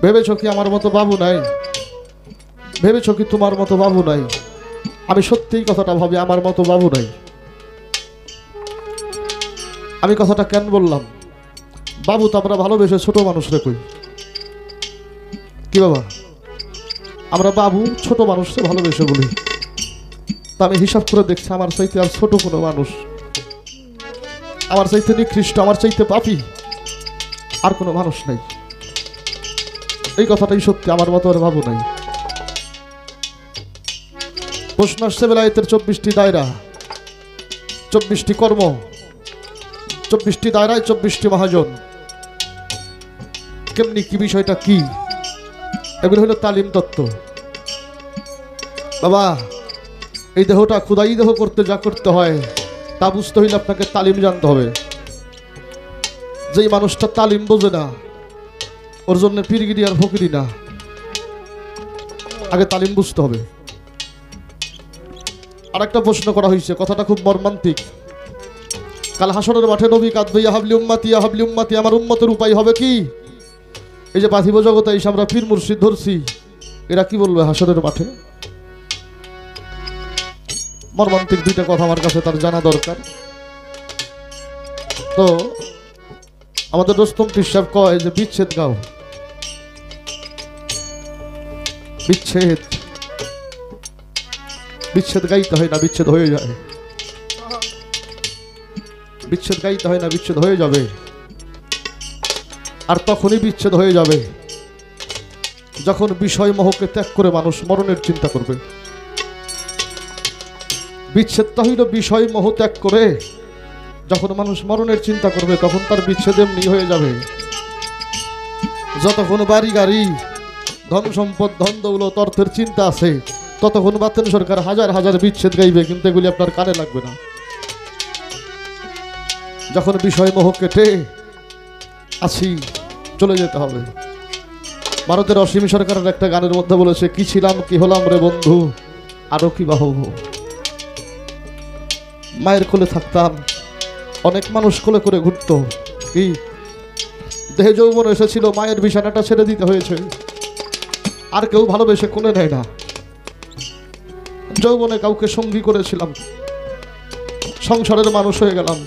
ভেবেছ কি আমার মতো বাবু নাই? ভেবেছ কি তোমার মতো বাবু নাই? আমি সত্যিই কথাটা ভাবি, আমার মতো বাবু নাই। আমি কথাটা কেন বললাম? বাবু তো আমরা ভালোবেসে ছোট মানুষরে কই, কি বাবা? আমরা বাবু ছোট মানুষকে ভালোবেসে বলি। তা আমি হিসাব করে দেখছি আমার চাইতে আর ছোট কোনো মানুষ, আমার চাইতে নিকৃষ্ট, আমার চাইতে পাপী আর কোনো মানুষ নাই। এই কথাটাই সত্যি, আমার মতো আর বাবু নাই। প্রশ্ন আসছে বেলায়েতের 24টি দায়রা, 24টি কর্ম, 24টি দায়রায় 24টি মহাজন। কেমনি কি বিষয়টা কি? এগুলো হলো তালিম তত্ত্ব। বাবা, এই দেহটা খুদাই দেহ করতে যা করতে হয় তা বুঝতে হইলে আপনাকে তালিম জানতে হবে। যেই মানুষটা তালিম বোঝে না ওর জন্য পীরগিরি আর ফকিরি না, আগে তালিম বুঝতে হবে। আর একটা প্রশ্ন করা হয়েছে, কথাটা খুব মর্মান্তিক। কাল হাসরের মাঠে নবী কাঁদবে, ইয়া হাবলি উম্মতি, ইয়া হাবলি উম্মতি, আমার উম্মতের উপায় হবে কি? এই যে পার্থিব জগতে এসে আমরা পীর মুর্শিদ ধরছি, এরা কি বলবে হাসরের মাঠে? মর্মান্তিক দুইটা কথা আমার কাছে তার জানা দরকার। তো আমাদের রোস্তম পীর সাহেব কয় যে বিচ্ছেদ গাও, বিচ্ছেদ, বিচ্ছেদ গাইতে হয় না, বিচ্ছেদ হয়ে যায়। বিচ্ছেদ গাইতে হয় না, বিচ্ছেদ হয়ে যাবে। আর তখনই বিচ্ছেদ হয়ে যাবে যখন বিষয় মোহকে ত্যাগ করে মানুষ মরণের চিন্তা করবে। বিচ্ছেদটা হইল বিষয় মোহ ত্যাগ করে যখন মানুষ মরণের চিন্তা করবে, তখন তার বিচ্ছেদ এমনি হয়ে যাবে। যতক্ষণ বাড়ি গাড়ি, ধন সম্পদ, ধন দৌলত, অর্থের চিন্তা আছে, ততক্ষণ বাতেন সরকার হাজার হাজার বিচ্ছেদ গাইবে, কিন্তু এগুলি আপনার কানে লাগবে না। যখন বিষয় মোহ কেটে আসি, চলে যেতে হবে। ভারতের অসীম সরকারের একটা গানের মধ্যে বলেছে, কি ছিলাম কি হলাম রে বন্ধু, আরো কি বা হব। মায়ের কোলে থাকতাম, অনেক মানুষ কোলে করে ঘুরতো, কি দেহে যৌবন এসেছিল, মায়ের বিছানাটা ছেড়ে দিতে হয়েছে। আর কেউ ভালোবেসে কোলে নেয় না। যৌবনে কাউকে সঙ্গী করেছিলাম, সংসারের মানুষ হয়ে গেলাম।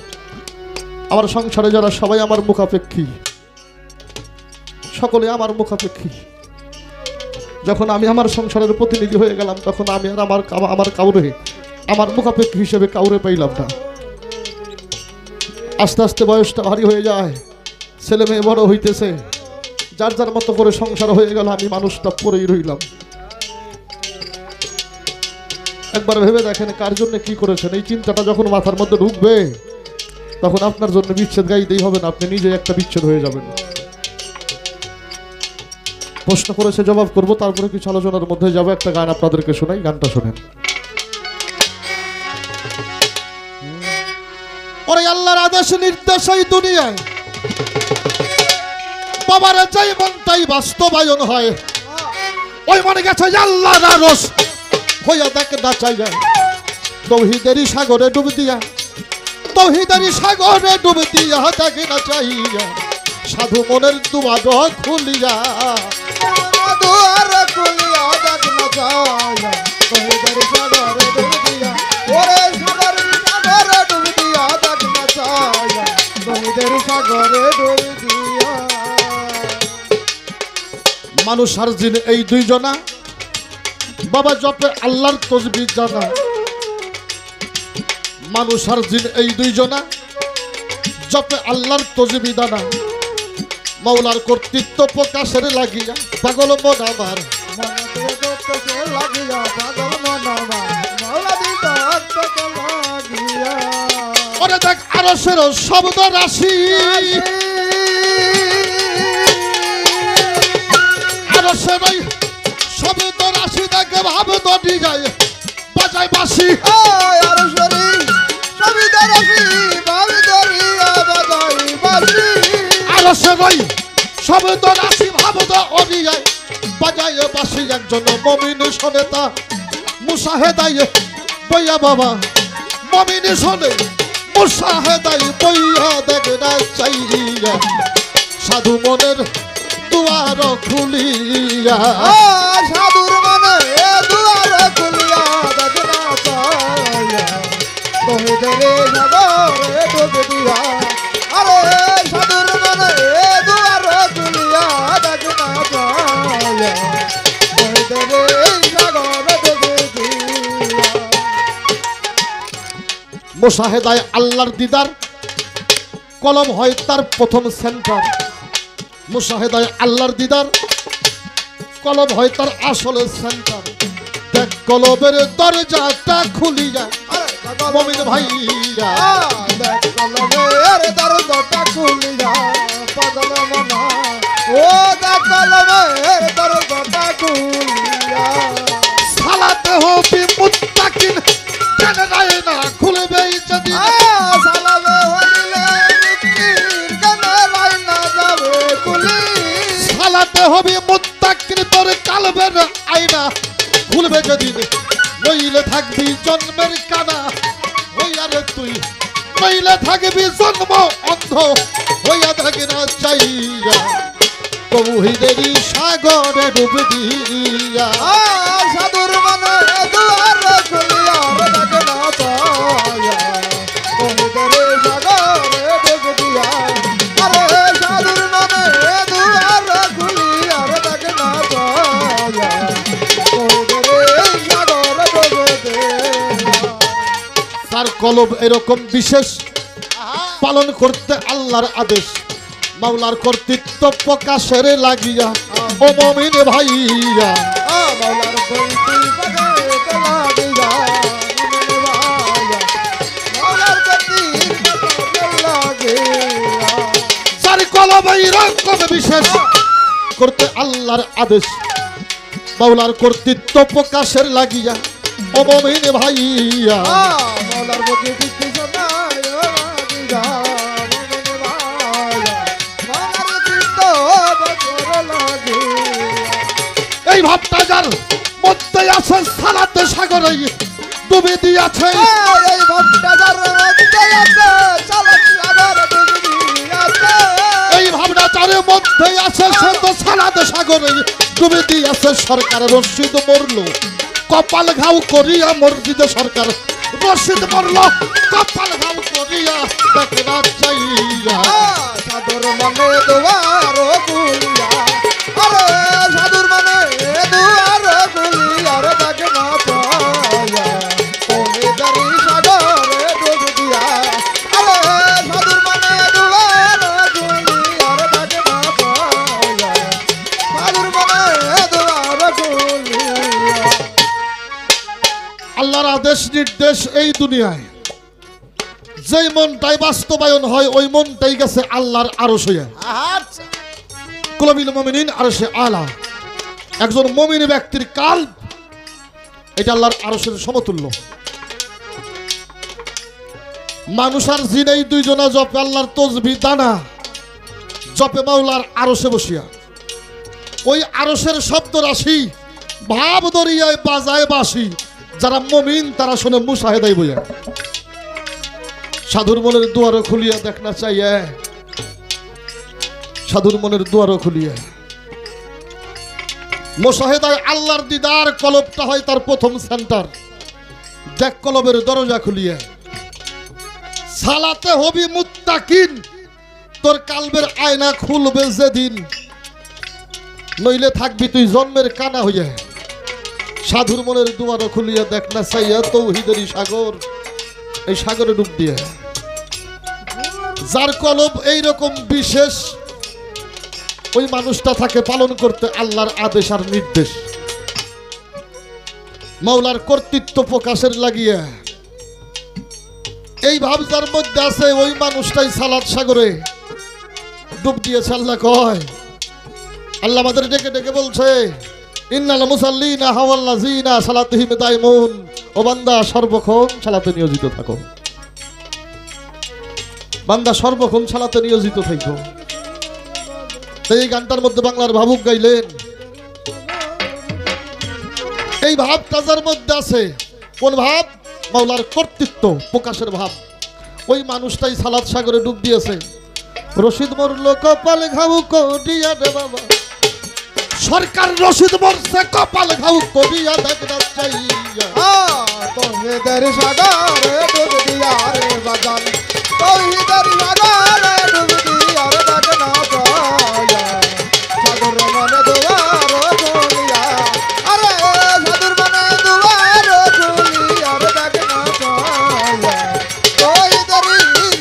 আমার সংসারে যারা সবাই আমার মুখাপেক্ষী, সকলে আমার মুখাপেক্ষী। যখন আমি আমার সংসারের প্রতিনিধি হয়ে গেলাম, তখন আমি আর আমার কাউরে, আমার মুখাপেক্ষী হিসেবে কাউরে পাইলাম না। আস্তে আস্তে বয়সটা ভারী হয়ে যায়, ছেলে মেয়ে বড় হইতেছে, যার যার মতো করে সংসার হয়ে গেল, আমি মানুষটা পরেই রইলাম। একবার ভেবে দেখেন কার জন্য কি করেছেন। এই চিন্তাটা যখন মাথার মধ্যে ঢুকবে, তখন আপনার জন্য বিচ্ছেদ গাইতেই হবে না, আপনি নিজে একটা বিচ্ছেদ হয়ে যাবেন। প্রশ্ন করেছে, জবাব করব, তারপরে কিছু আলোচনার মধ্যে যাবো। একটা গান আপনাদেরকে শোনাই, গানটা শোনেন। ওরে আল্লাহর আদেশ নির্দেশ এই দুনিয়ায় বাবার চাই মন তাই বাস্তবায়ন হয়। ওই মনে গেছে আল্লাহর আরশ হইয়া দেখ না চাই যায়, তৌহিদেরই সাগরে ডুব দিয়া, তৌহিদেরই সাগরে ডুব দিয়া দেখ না চাইয়া, সাধু মনের দুয়ার খুলিয়া, দুয়ার খুলিয়া দেখ না চাইয়া, তৌহিদেরই সাগরে ডুব দিয়া, ওরে সাগরের সাগরে ডুব দিয়া দেখ না চাইয়া, তৌহিদেরই সাগরে ডুব দিয়া। মানুষ আর জিন এই দুইজনা বাবা জপে আল্লাহর তসবিহ জানা। মানুষ আর জিন এই দুইজনা জপে আল্লাহর তসবিহ দানা। মৌলার কর্তৃত্ব প্রকাশের লাগিয়া পাগল মন আমার, ওরে দেখ আরশের শব্দ রাশি, আরশের শব্দ রাশি দেখে ভাব দটি যায়, বাজায় বাঁশি, আরশের শব্দ রাশি ভাব দরিয়া বাজায় বাঁশি, আরশের শব্দ রাশি ভাব দরিয়ায় বাজায় বাঁশি। একজন মুমিন শোনে তা মুশাহেদায় বইয়া বাবা, মুমিন শোনে মুশাহেদায় বইয়া দেখ না চাইয়া, সাধু মনের দুয়ার খুলিয়া সাধুর মনে দুয়ার খুলিয়া দেখনা চাইয়া তহিদেরে সাগরে ডুব দিয়া আরে সাধুর মনে দুয়ার খুলিয়া দেখনা চাইয়া তহিদেরে সাগরে ডুব দিয়া মুশাহেদায় আল্লাহর দিদার কলম হয় তার প্রথম সেন্টার মুশাহেদায় আল্লাহর দিদার কলম হয় তার আসলে সেন্টার দেখ কলবের দরজাটা খুলিয়া মুমিন ভাইয়া দেখ কলমের দরজাটা খুলিয়া পাগল মনা ও দেখ কলমের দরজাটা খুলিয়া সালাতে হবে মুত্তাকিন কেন রায় না খুলবে যদি সালামে হইলে মুক্তির কেন রায় না যাবে কুলি সালাতে হবে মুত্তাকিন তোর কালবের আয়না খুলবে যদি নইলে থাকবি জন্মের কানা হইয়া রে তুই নইলে থাকবি জন্ম অন্ধ হইয়া থাকে না চাইয়া তৌহিদেরই সাগরে ডুব দিয়া সাধুর মনে দুয়ার খুলিয়া দেখ না পায়া তহিদেরে সাগরে ডুব দিয়া আরে সাধুর মনে দুয়ার খুলিয়া দেখ না পায়া তহিদেরে সাগরে ডুব দিয়া তার কলব এরকম বিশেষ পালন করতে আল্লাহর আদেশ মাওলার কর্তৃত্ব প্রকাশের লাগিয়া ও মুমিন ভাইয়া মাওলার বইতি বাগাতে লাগিয়া মুমিন ভাইয়া মাওলার বইতি বাগাতে লাগিয়া তার কলব এরকম বিশেষ করতে আল্লাহর আদেশ মাওলার কর্তৃত্ব প্রকাশের লাগিয়া ও মুমিন ভাইয়া মাওলার বইতি শোনায় লাগিয়া মুমিন ভাইয়া মাওলার বইতি বাগাতে লাগিয়া এই ভাবটা যার মধ্যে আছে সালাতে সাগরে ডুবে দিয়াছে এই ভক্তটা যার মধ্যে আছে সালাত সাগরে ডুবে দিয়াছে এই ভাবনা যার মধ্যে আছে সে তো সালাতে সাগরে ডুবে দিয়াছে সরকার রশিদ মরল কপাল ঘাউ করিয়া মসজিদে সরকার রশিদ মরল কপাল ঘাউ করিয়া দেখে না চাইয়া সাধুর মনে দুয়ার খুলিয়া আরে সাধুর মনে দুয়ার খুলিয়া রে দেখে না পায়া তহিদেরি সাগরে ডুব দিয়া আরে সাধুর মনে দুয়ার খুলিয়া রে দেখে না পায়া সাধুর মনে দুয়ার খুলিয়া আল্লাহর আদেশ নির্দেশ এই দুনিয়ায় যেই মনটাই বাস্তবায়ন হয় ওই মনটাই গেছে আল্লাহর আরশ হইয়া আচ্ছা কুলবিল মুমিনিন আরশে আলা একজন মুমিন ব্যক্তির কাল এটা আল্লাহর আরশের সমতুল্য মানুষ আর জিন এই দুইজনা জপে আল্লাহর তসবিহ দানা জপে মাওলার আরশে বসিয়া ওই আরশের শব্দ রাশি ভাব দরিয়ায় বাজায় বাসি যারা মুমিন তারা শুনে মুশাহেদাই বইয়া সাধুর মনের দুয়ারও খুলিয়া দেখ না চাইয়া সাধুর মনের দুয়ারও খুলিয়া মুশাহেদায় আল্লাহর দিদার কলবটা হয় তার প্রথম সেন্টার দেখ কলবের দরজা খুলিয়া সালাতে হবি মুত্তাকিন তোর কালবের আয়না খুলবে যেদিন নইলে থাকবি তুই জন্মের কানা হইয়া সাধুর মনের দুয়ারও খুলিয়া দেখ না চাইয়া তৌহিদেরই সাগর এই সাগরে ডুব দিয়ে যার কলব এইরকম বিশেষ ওই মানুষটা থাকে পালন করতে আল্লাহর আদেশ আর নির্দেশ মাওলার কর্তৃত্ব প্রকাশের লাগিয়া এই ভাব যার মধ্যে আছে ওই মানুষটাই সালাত সাগরে ডুব দিয়েছে আল্লাহ কয় আল্লাহ আমাদের ডেকে ডেকে বলছে ইন্নাল মুসাল্লিনা হাওয়াল্লাযিনা সালাতিহিম দাইমুন ও বান্দা সর্বক্ষণ সালাতে নিয়োজিত থাকো বান্দা সর্বক্ষণ সালাতে নিয়োজিত থাকো এই গানটার মধ্যে বাংলার ভাবুক গাইলেন এই ভাবটা যার মধ্যে আছে কোন ভাব মাওলার কর্তৃত্ব প্রকাশের ভাব ওই মানুষটাই সালাত সাগরে ডুব দিয়েছে রশিদ মরল কপাল ঘাউ করিয়া রে বাবা সরকার রশিদ বর্ষে কপাল ঘাউ করিয়া দেখ না চাইয়া তৌহিদের সাগরে ডুব দিয়া রে বাজান তৌহিদের সাগরে ডুব দিয়া রে দেখ না চাইয়া সাধুর মনে দুয়ার খুলিয়া আরে সাধুর মনে দুয়ার খুলিয়া রে দেখ না চাইয়া তৌহিদের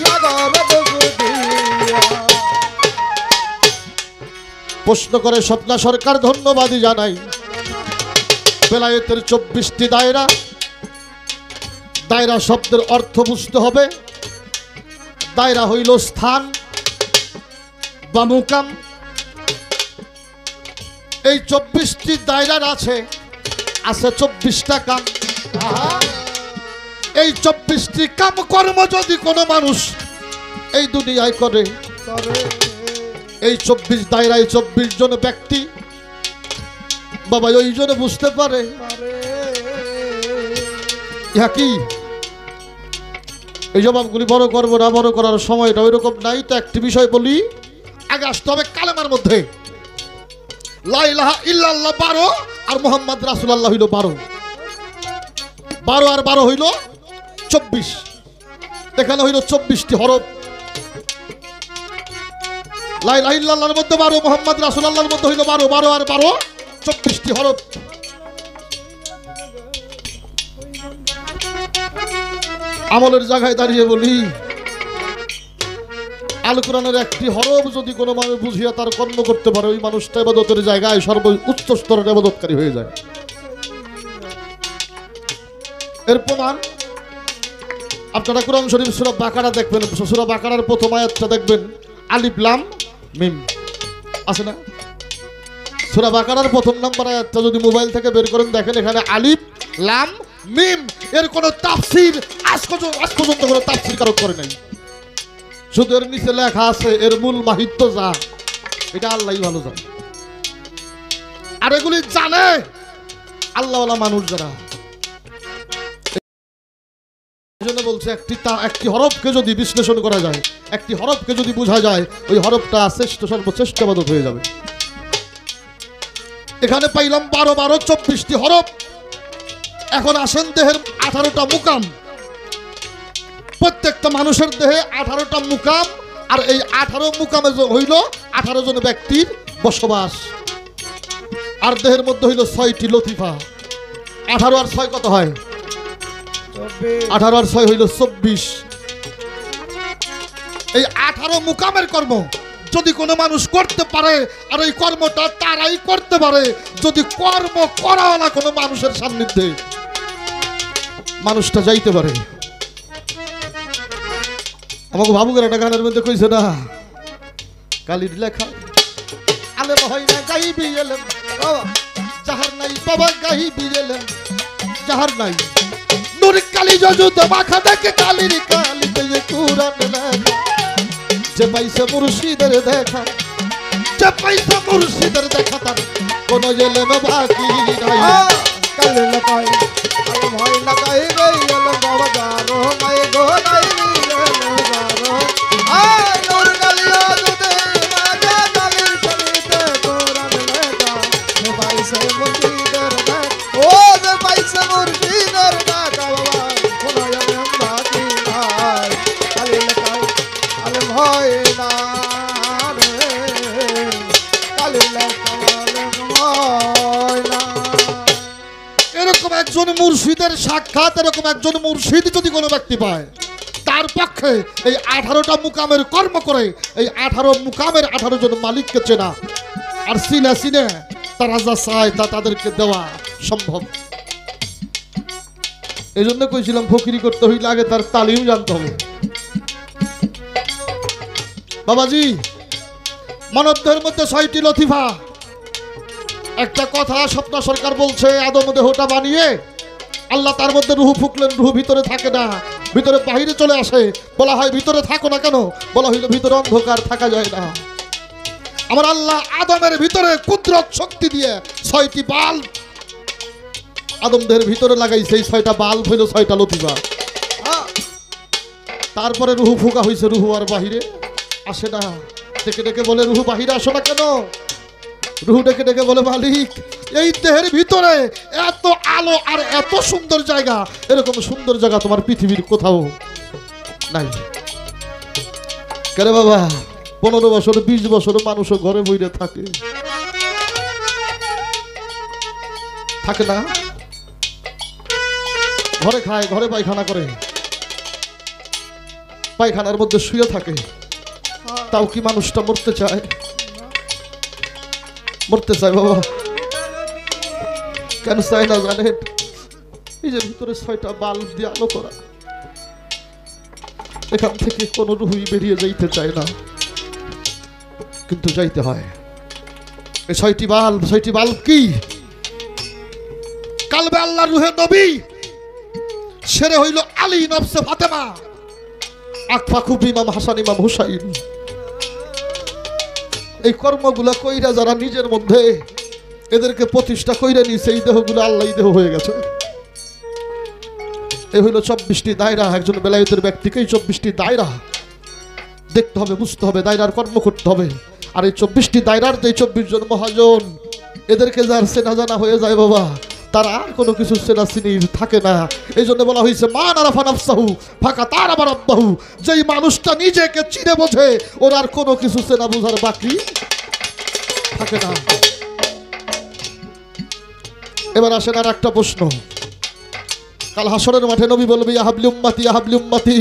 সাগরে ডুব দিয়া। প্রশ্ন করে স্বপ্না সরকার ধন্যবাদই জানাই। বেলায়েতের 24টি দায়রা, দায়রা শব্দের অর্থ বুঝতে হবে। দায়রা হইল স্থান বা মুকাম। এই 24টি দায়রার আছে 24টা কাম। এই 24টি কাম কর্ম যদি কোনো মানুষ এই দুনিয়ায় করে, এই 24 দায়রায় 24 জন ব্যক্তি বাবা ওই জন্য বুঝতে পারে ইহা কি। এই জবাবগুলি বড় করবো না, বড় করার সময়টা ওই রকম নাই। তো একটি বিষয় বলি, আগে আসতে হবে কালেমার মধ্যে লা ইলাহা ইল্লাল্লাহ 12 আর মুহাম্মদ রাসূলুল্লাহ হইল 12। 12 আর 12 হইল 24। এখানে হইল 24টি হরফ। লা ইলাহা ইল্লাল্লাহর মধ্যে 12, মুহাম্মদ রাসূলুল্লাহর মধ্যে হইল 12। 12 আর 12 24টি হরফ। আমলের জায়গায় দাঁড়িয়ে বলি, আল কোরআনের একটি হরফ যদি কোনো মানুষ বুঝিয়া তার কর্ম করতে পারে, ওই মানুষটা ইবাদতের জায়গায় সর্বোচ্চ স্তরের ইবাদতকারী হয়ে যায়। এর প্রমাণ আপনারা কোরআন শরীফ সূরা বাকারা দেখবেন। সূরা বাকারার প্রথম আয়াতটা দেখবেন, আলিফ লাম মিম আছে না? সূরা বাকারার প্রথম নাম্বার আয়াতটা যদি মোবাইল থেকে বের করেন দেখেন, এখানে আলিফ লাম মিম। এর কোনো তাফসীর আজ পর্যন্ত কোনো তাফসীর কারক করে নাই। শুধু এর নিচে লেখা আছে এর মূল মাহিত্য যা, এটা আল্লাহই ভালো জানে। আর এগুলি জানে আল্লাহওয়ালা মানুষ যারা। এই জন্য বলছে একটি হরফকে যদি বিশ্লেষণ করা যায়, একটি হরফকে যদি বোঝা যায়, ওই হরফটা সর্বশ্রেষ্ঠ ইবাদত হয়ে যাবে। এখানে পাইলাম 12 12 24টি হরফ। এখন আসেন দেহের 18টা মুকাম। প্রত্যেকটা মানুষের দেহে 18টা মুকাম, আর এই 18 মুকামে হইল 18 জন ব্যক্তির বসবাস। আর দেহের মধ্যে হইল 6টি লতিফা। 18 আর 6 কত হয়? 18 আর 6 হইল 24। এই 18 মুকামের কর্ম যদি কোনো মানুষ করতে পারে, আর এই কর্মটা তারাই করতে পারে যদি কর্ম করাওয়ালা কোনো মানুষের সান্নিধ্যে মানুষটা যাইতে পারে। আমাকে ভাবুকের একটা গানের মধ্যে কইছে না, কালির লেখা আলেম হয় না গাইবি এলেম, যাহার নাই বাবা গাইবি এলেম, যাহার নাই নূর কালি যজুদ মাখা দেখে কালির কালিতে কুরআন লেখা। যে পাইছে মুর্শিদের দেখা, যে পাইছে মুর্শিদের দেখা, তার কোন এলেম বাকি নাই। কালে লাগাই আলম হয় লাগাই গেল বাবা গারো নাই গো নাই গেল গারো আয় নূর কালিয়া দুদে মাঝে কালির চলিতে কোরআন লেখা। যে পাইছে মুর্শিদের দেখা, ও যে পাইছে মুর্শিদের দেখা বাবা কোন এলেম বাকি নাই। কালে লাগাই আলম হয় না রে, কালে লাগাই আলম হয় না। এরকম একজন মুর্শিদের সাক্ষাৎ, এরকম একজন মুর্শিদ যদি কোনো ব্যক্তি পায়, তার পক্ষে এই 18টা মুকামের কর্ম করে এই 18 মুকামের 18 জন মালিককে চেনা আর সিনে তারা যা চায় তা তাদেরকে দেওয়া সম্ভব। এই জন্য কইছিলাম ফকিরি করতে হইলে আগে তার তালিম জানতে হবে। বাবাজি, মানবদেহের মধ্যে 6টি লতিফা। একটা কথা স্বপ্না সরকার বলছে, আদম দেহটা বানিয়ে আল্লাহ তার মধ্যে রুহু ফুকলেন, রুহু ভিতরে থাকে না, ভিতরে বাহিরে চলে আসে। বলা হয় ভিতরে থাকো না কেন? বলা হইল ভিতরে অন্ধকার, থাকা যায় না। আমার আল্লাহ আদমের ভিতরে কুদরত শক্তি দিয়ে 6টি বাল্ব আদম দেহের ভিতরে লাগাইছে। এই 6টা বাল্ব হইল 6টা লতিফা। তারপরে রুহু ফুকা হয়েছে, রুহু আর বাহিরে আসে না। ডেকে ডেকে বলে রুহু বাহিরে আসো না কেন? রুহু ডেকে ডেকে বলে মালিক এই দেহের ভিতরে এত আলো আর এত সুন্দর জায়গা, এরকম সুন্দর জায়গা তোমার পৃথিবীর কোথাও নাই। কেন বাবা 15 বছর 20 বছর মানুষও ঘরে বইরে থাকে না, ঘরে খায়, ঘরে পায়খানা করে, পায়খানার মধ্যে শুয়ে থাকে, তাও কি মানুষটা মরতে চায়? মরতে চায় বাবা। কেন চায় না জানেন? এই যে ভিতরে 6টা বাল্ব দিয়ে আলো করা, এখান থেকে কোনো রুহুই বেরিয়ে যাইতে চায় না, কিন্তু যাইতে হয়। এই 6টি বাল্ব কি? কালবে আল্লাহ রুহে নবী সেরে হইল আলী নফসে ফাতেমা, আকফাকুব ইমাম হাসান ইমাম হুসাইন। এই কর্মগুলা কইরা যারা নিজের মধ্যে এদেরকে প্রতিষ্ঠা কইরা নিছে, এই দেহগুলো আল্লাহ দেহ হয়ে গেছে। এই হইল 24টি দায়রা। একজন বেলায়েতের ব্যক্তিকে এই 24টি দায়রা দেখতে হবে, বুঝতে হবে, দায়রার কর্ম করতে হবে। আর এই 24টি দায়রার যে 24 জন মহাজন, এদেরকে যার চেনা জানা হয়ে যায় বাবা, তার আর কোনো কিছু চেনা চিনি থাকে না। এই জন্য বলা হয়েছে মান আরাফা নাফসাহু ফাঁকা তার আবার আব্বাহু। যেই মানুষটা নিজেকে চিনে বোঝে, ওর আর কোনো কিছু চেনা বোঝার বাকি থাকে না। এবার আসেন আর একটা প্রশ্ন। কাল হাসরের মাঠে নবী বলবে ইয়া হাবলি উম্মতি, ইয়া হাবলি উম্মতি,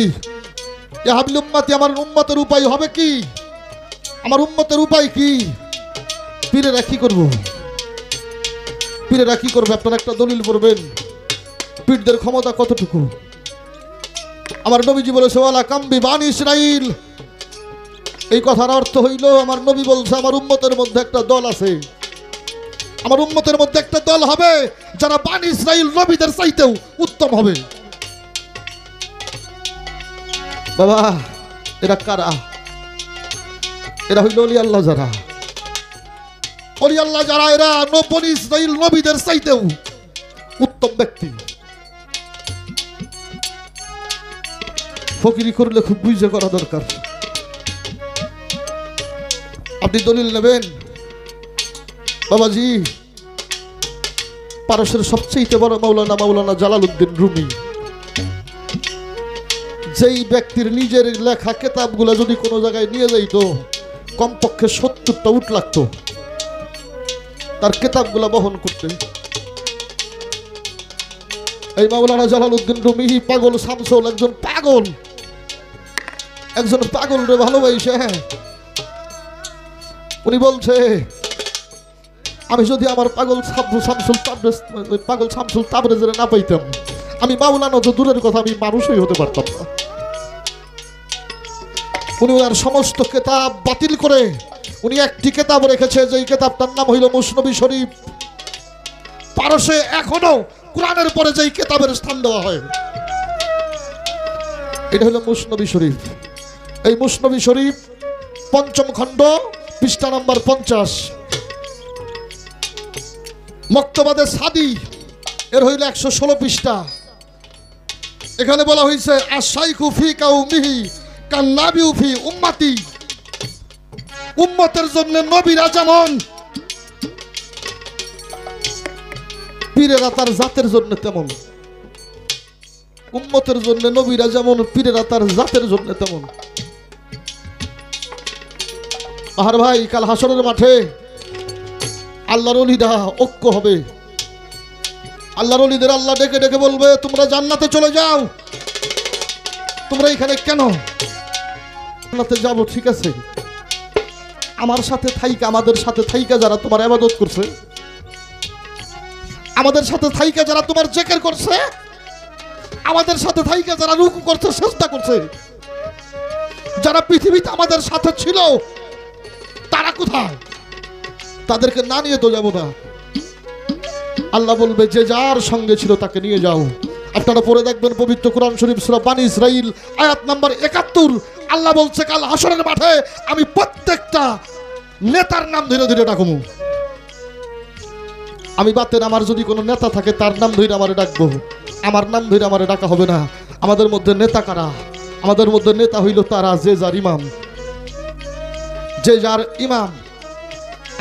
ইয়া হাবলি উম্মতি। আমার উম্মতের উপায় হবে কি? আমার উম্মতের উপায় কি? পীরেরা কি করবো? পীরেরা কি করবে? আপনারা একটা দলিল পড়বেন, পীরদের ক্ষমতা কতটুকু। আমার নবীজি বলেছে ওয়ালা কাম্বি বানি ইসরাইল। এই কথার অর্থ হইল আমার নবী বলছে আমার উম্মতের মধ্যে একটা দল আছে, আমার উম্মতের মধ্যে একটা দল হবে যারা বানি ইসরাইল নবীদের চাইতেও উত্তম হবে। বাবা এরা কারা? এরা হইল ওলি আল্লাহ যারা, ওলি আল্লাহ যারা, এরা বনি ইসরাইল নবীদের চাইতেও উত্তম ব্যক্তি। ফকিরি করলে খুব বুঝে করা দরকার। আপনি দলিল নেবেন বাবাজি, পারস্যের সবচেয়ে বড় মাওলানা জালালউদ্দিন রুমি, যেই ব্যক্তির নিজের লেখা কিতাবগুলো যদি কোনো জায়গায় নিয়ে যাইতো কমপক্ষে 70টা উট লাগতো তার কিতাবগুলো বহন করতে। এই মাওলানা জালালউদ্দিন রুমি পাগল শামসুল, একজন পাগল রে ভালোবাসে। উনি বলছে আমি যদি আমার পাগল শামসুল তাবরেজের না পাইতাম, আমি মাওলানা তো দূরের কথা, আমি মানুষই হতে পারতাম না। উনি ওনার সমস্ত কিতাব বাতিল করে উনি একটি কিতাব রেখেছে, যেই কিতাবটার নাম হইল মুসনবী শরীফ। পারস্যে এখনো কোরআনের পরে যেই কিতাবের স্থান দেওয়া হয় এটা হলো মুসনবী শরীফ। এই মুসনবী শরীফ 5ম খণ্ড পৃষ্ঠা নম্বর 50, মক্তবাদে সাদি এর হইল 116 পৃষ্ঠা। এখানে বলা হয়েছে আশাইখু ফি কাউমিহি কান্নাবিউ ফি উম্মতি। উম্মতের জন্য নবীরা যেমন, পীরেরা তার জাতের জন্য তেমন। উম্মতের জন্য নবীরা যেমন, পীরেরা তার জাতের জন্য তেমন। আর ভাই কাল হাসরের মাঠে আল্লাহর ওলিরা ঐক্য হবে। আল্লাহর ওলিদের আল্লাহ ডেকে ডেকে বলবে তোমরা জান্নাতে চলে যাও। তোমরা এখানে কেন? জান্নাতে যাবো ঠিক আছে, আমার সাথে থাইকা, আমাদের সাথে থাইকা যারা তোমার ইবাদত করছে, আমাদের সাথে থাইকা যারা তোমার জিকির করছে, আমাদের সাথে থাইকা যারা রুকু করছে, সিজদা করছে, যারা পৃথিবীতে আমাদের সাথে ছিল, তারা কোথায়? তাদেরকে না নিয়ে তো যাবো না। আল্লাহ বলবে যে যার সঙ্গে ছিল তাকে নিয়ে যাও। আপনারা পড়ে দেখবেন পবিত্র কোরআন শরীফ সূরা বানী ইসরাইল আয়াত নাম্বার 71। আল্লাহ বলছে কাল হাসরের মাঠে আমি প্রত্যেকটা নেতার নাম ধরে ধরে ডাকবো। আমি বাতেন আমার যদি কোনো নেতা থাকে তার নাম ধরে আমারে ডাকবো, আমার নাম ধরে আমারে ডাকা হবে না। আমাদের মধ্যে নেতা কারা? আমাদের মধ্যে নেতা হইল তারা যে যার ইমাম, যে যার ইমাম।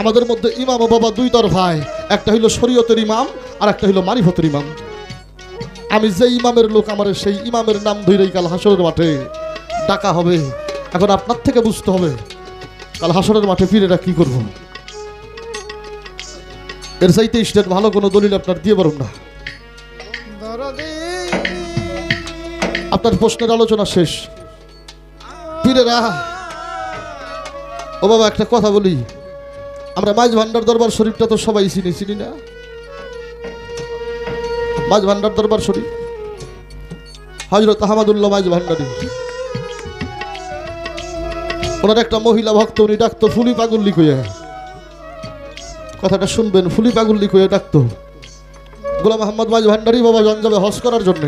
আমাদের মধ্যে ইমাম ও বাবা দুই তরফায়, একটা হইল শরীয়তের ইমাম আর একটা হইল মারিফতের ইমাম। আমি যে ইমামের লোক, আমার সেই ইমামের নাম ধরেই কাল হাসরের মাঠে ডাকা হবে। এখন আপনার থেকে বুঝতে হবে কাল হাসরের মাঠে ফিরেরা কি করব। এর চাইতে স্টেট ভালো কোনো দলিল আপনার দিয়ে পারুন না। দরদি আপনার প্রশ্নের আলোচনা শেষ। পীরেরা, ও বাবা একটা কথা বলি, আমরা মাঝ ভান্ডার দরবার শরীফটা তো সবাই চিনি না? মাঝ ভান্ডার দরবার শরীফ, হযরত আহমদুল্লাহ মাঝ ভান্ডারী, ওনার একটা মহিলা ভক্ত, উনি ডাকতো ফুলি পাগল্লি কইয়া। কথাটা শুনবেন, ফুলি পাগল্লি কইয়া ডাকতো। গোলাম আহমদ মাঝ ভান্ডারী বাবা যান যাবে হজ করার জন্য।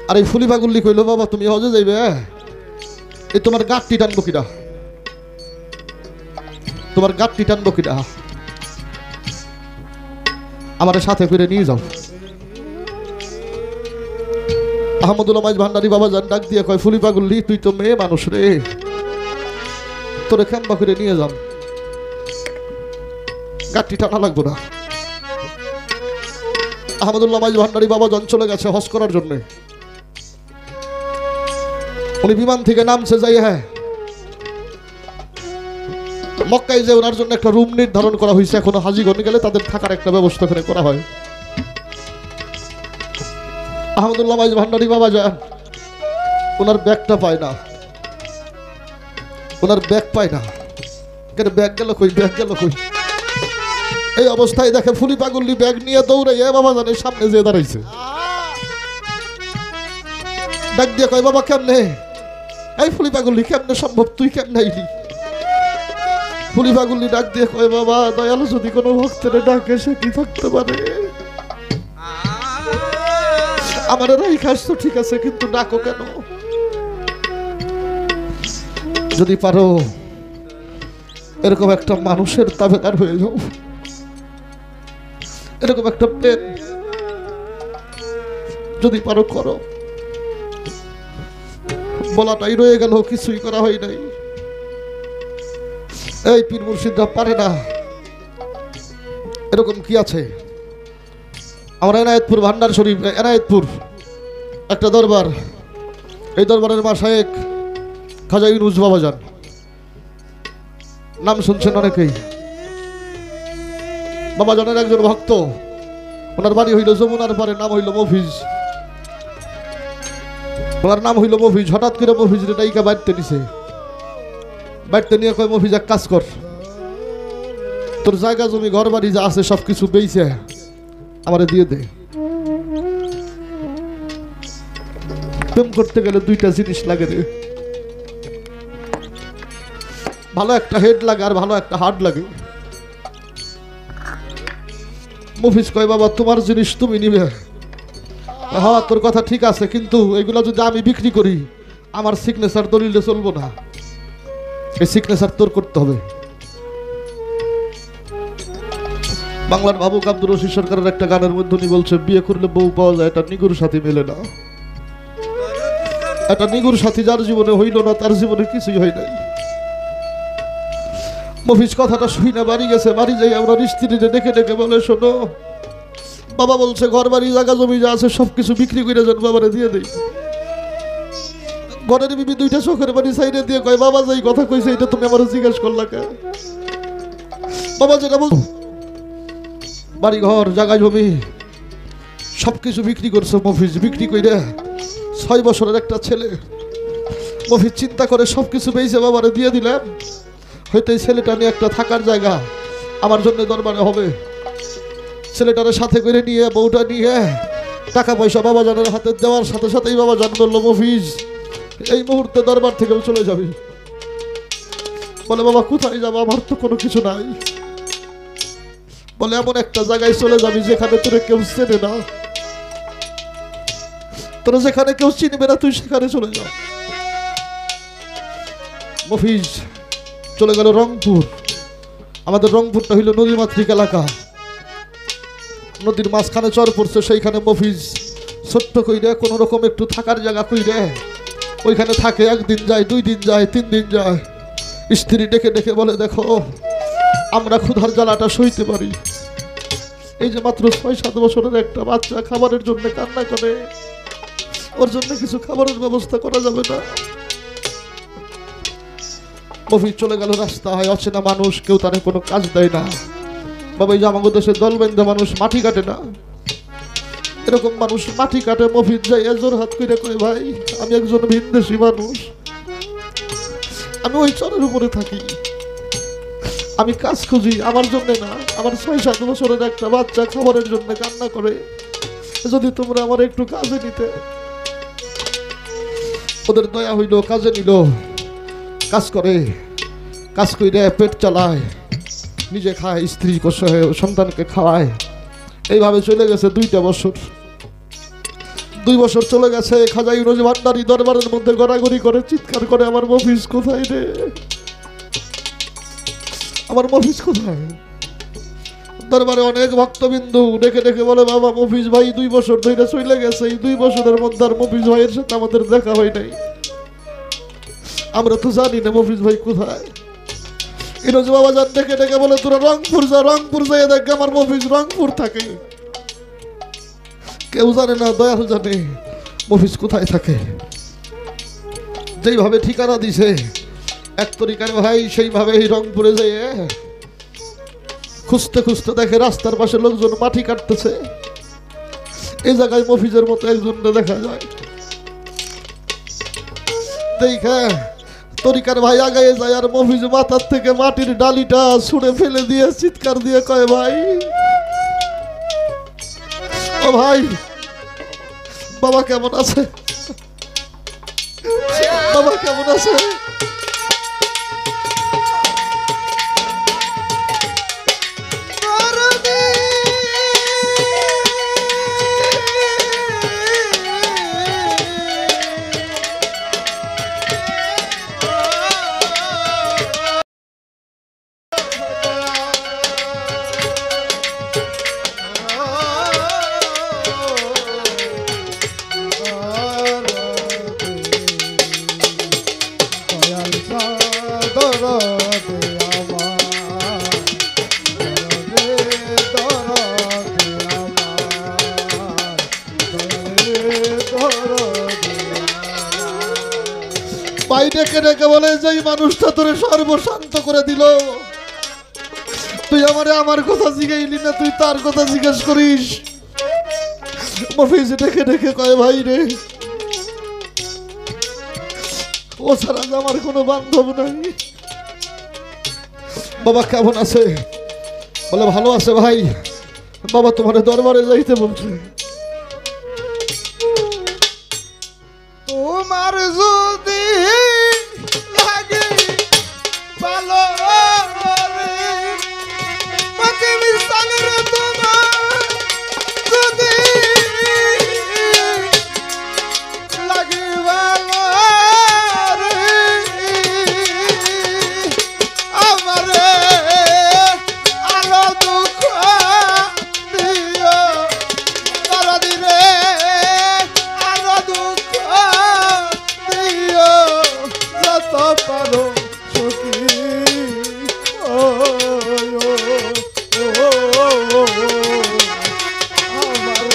আর এই ফুলি পাগল্লি কইল, বাবা তুমি হজে যাইবে, এই তোমার গাঁটটি টানবো কিনা, তোমার গাঁটটি টানবো কিনা, আমার সাথে করে নিয়ে যাও। আহমদুল্লাহ মাঝ ভান্ডারী বাবা যান ডাক দিয়ে কয়, ফুলি পাগল্লি তুই তো মেয়ে মানুষ রে, তোরে খেম্বা করে নিয়ে যাম, গাঁটটি টানা লাগবো না। আহমদুল্লাহ মাঝ ভান্ডারী বাবা যান চলে গেছে হজ করার জন্য। উনি বিমান থেকে নামছে, যাই হ্যাঁ মক্কায় যে ওনার জন্য একটা রুম নির্ধারণ করা হয়েছে। এখনো হাজিগণ গেলে তাদের থাকার একটা ব্যবস্থা এখানে করা হয়। আহমদুল্লাহ মাঝ ভান্ডারী বাবা যান, ওনার ব্যাগটা পায় না, ওনার ব্যাগ পায় না। কেন ব্যাগ গেল কই, ব্যাগ গেল কই? এই অবস্থায় দেখে ফুলি পাগল্লি ব্যাগ নিয়ে দৌড়ে বাবা জানের সামনে যেয়ে দাঁড়াইছে। ডাক দিয়ে কয়, বাবা কেমনে? এই ফুলি পাগল্লি কেমনে সম্ভব, তুই কেমনে আইলি? ফুলি পাগল্লি ডাক দিয়ে কয়, বাবা দয়ালু যদি কোনো ভক্তের ডাকে সে কি থাকতে পারে, আমার এই কাজ তো ঠিক আছে, কিন্তু ডাকো কেন? যদি পারো এরকম একটা মানুষের তাবেদার হয়ে যাও, এরকম একটা প্লেন যদি পারো করো। বলাটাই রয়ে গেল, কিছুই করা হয় নাই। এই পীর মুর্শিদরা পারে না, এরকম কি আছে? আমরা এনায়েতপুর ভান্ডার শরীফ, এনায়েতপুর একটা দরবার, এই দরবারের মাশায়েখ খাজা ইউনুস বাবা যান, নাম শুনছেন অনেকেই। বাবা জানের একজন ভক্ত, ওনার বাড়ি হইল যমুনার পারে, নাম হইল মফিজ। ওনার নাম হইল মফিজ। হঠাৎ করে মফিজ রে ডাইকা বাড়তে নিছে, বাড়তে নিয়ে কয়, মফিজ এক কাজ কর, তোর জায়গা জমি ঘর বাড়ি যা আছে সবকিছু বেইছে আমারে দিয়ে দে। প্রেম করতে গেলে দুইটা জিনিস লাগে রে, ভালো একটা হেড লাগে আর ভালো একটা হার্ট লাগে। মফিজ কয়, বাবা তোমার জিনিস তুমি নিবে, হ্যাঁ তোর কথা ঠিক আছে, কিন্তু এগুলো যদি আমি বিক্রি করি আমার সিগনেচার দলিলে চলবো না, এই সিগনেচার তোর করতে হবে। বাংলার ভাবুক আব্দুর রশিদ সরকারের একটা গানের মধ্যে উনি বলছে, বিয়ে করলে বউ পাওয়া যায়, এটা নিগুর সাথী মেলে না। একটা নিগুর সাথী যার জীবনে হইল না, তার জীবনে কিছুই হয় নাই। মফিজ কথাটা শুই না বাড়ি গেছে, বাড়ি যাই আমরা স্ত্রীতে ডেকে ডেকে বলে, শোনো বাবা বলছে ঘর বাড়ি জায়গা জমি যা আছে সবকিছু বিক্রি করে যান, বাবারে দিয়ে দেই। ঘরের বিবি দুইটা চোখের বাড়ি সাইডে দিয়ে কয়, বাবা যাই কথা কইছে এটা তুমি আমার জিজ্ঞেস করলা কেন? বাবা যেটা বল, বাড়ি ঘর জায়গা জমি সবকিছু বিক্রি করছে মফিজ। বিক্রি কইরা 6 বছরের একটা ছেলে, মফিজ চিন্তা করে সবকিছু পেয়েছে, বাবারে দিয়ে দিলাম, হয়তো এই ছেলেটা নিয়ে একটা থাকার জায়গা আমার জন্য দরবারে হবে। ছেলেটারে সাথে করে নিয়ে বউটা নিয়ে টাকা পয়সা বাবা জানের হাতে দেওয়ার সাথে সাথেই বাবা জান বললো, মফিজ এই মুহূর্তে দরবার থেকেও চলে যাবে। বলে, বাবা কোথায় যাবো, আমার তো কোনো কিছু নাই। বলে, এমন একটা জায়গায় চলে যাবি যেখানে তোরে কেউ চেনে না, তোরা যেখানে কেউ চিনবে না, তুই সেখানে চলে যা। মফিজ চলে গেল রংপুর। আমাদের রংপুরটা হইল নদীমাতৃক এলাকা, নদীর মাঝখানে চর পড়ছে, সেইখানে মফিজ ছোট্ট কইরে কোনো রকম একটু থাকার জায়গা কইরে ওইখানে থাকে। 1 দিন যায়, 2 দিন যায়, 3 দিন যায়। স্ত্রী ডেকে ডেকে বলে, দেখো আমরা ক্ষুধার জ্বালাটা সইতে পারি। এই যে মাত্র ৬-৭ বছরের একটা বাচ্চা খাবারের জন্য কান্না করে, ওর জন্য কিছু খাবারের ব্যবস্থা করা যাবে না? মফিজ চলে গেল রাস্তায়, অচেনা মানুষ, কেউ তার কোনো কাজ দেয় না। বাবা এই যে আমাদের দেশে দল বেঁধে মানুষ মাটি কাটে না, এরকম মানুষ মাটি কাটে। মফিজ যাই জোর হাত করে কয়, ভাই আমি একজন ভিনদেশী মানুষ, আমি ওই চরের উপরে থাকি, আমি কাজ খুঁজি, আমার জন্য না, আমার ৬-৭ বছরের একটা বাচ্চা খাবারের জন্য কান্না করে, যদি তোমরা আমার একটু কাজে নিতে। ওদের দয়া হইল, কাজে নিল, কাজ করে, কাজ করে পেট চালায়, নিজে খায়, স্ত্রী সন্তানকে খাওয়ায়। এইভাবে চলে গেছে 2টা বছর। 2 বছর চলে গেছে। খাজা ইউনুস ভান্ডারী দরবারের মধ্যে গড়াগড়ি করে চিৎকার করে, আমার মফিজ কোথায় রে, আমার মফিজ কোথায়? দরবারে অনেক ভক্তবিন্দু ডেকে ডেকে বলে, বাবা মফিজ ভাই 2 বছর ধরে চলে গেছে, এই 2 বছরের মধ্যে আর মফিজ ভাইয়ের সাথে আমাদের দেখা হয় নাই, আমরা তো জানি না মফিজ ভাই কোথায়। ইউনুস বাবা যান ডেকে ডেকে বলে, তোরা রংপুর যা, রংপুর যাই দেখ আমার মফিজ রংপুর থাকে। কেউ জানে না, দয়াল জানে মফিজ কোথায় থাকে। যেইভাবে ঠিকানা দিছে এক তরিকার ভাই, সেইভাবে এই রংপুরে যেয়ে খুঁজতে খুঁজতে দেখে রাস্তার পাশে লোকজন মাটি কাটতেছে। এই জায়গায় মফিজের মতো একজন দেখা যায়। দেখে তরিকার ভাই আগায় যায়, আর মফিজ মাথার থেকে মাটির ডালিটা ছুঁড়ে ফেলে দিয়ে চিৎকার দিয়ে কয়, ভাই ও ভাই, বাবা কেমন আছে, বাবা কেমন আছে? ভাই ডেকে ডেকে বলে, যে মানুষটা তোরে সর্বশান্ত করে দিল, তুই আমারে আমার কথা জিজ্ঞাইলি না, তুই তার কথা জিজ্ঞেস করিস। মফিজ ডেকে ডেকে কয়, ভাই রে, ও ছাড়া আমার কোনো বান্ধব নাই। বাবা কেমন আছে? বলে ভালো আছে ভাই, বাবা তোমার দরবারে যাইতে বলছে। তোমার যদি লাগে ভালো রে, বাকি মিশালের তোমার যদি লাগে ভালো রে, আমারে আরো দুঃখ দিও তারা দিলে, আরো দুঃখ দিও যত পারো সুখী। আমার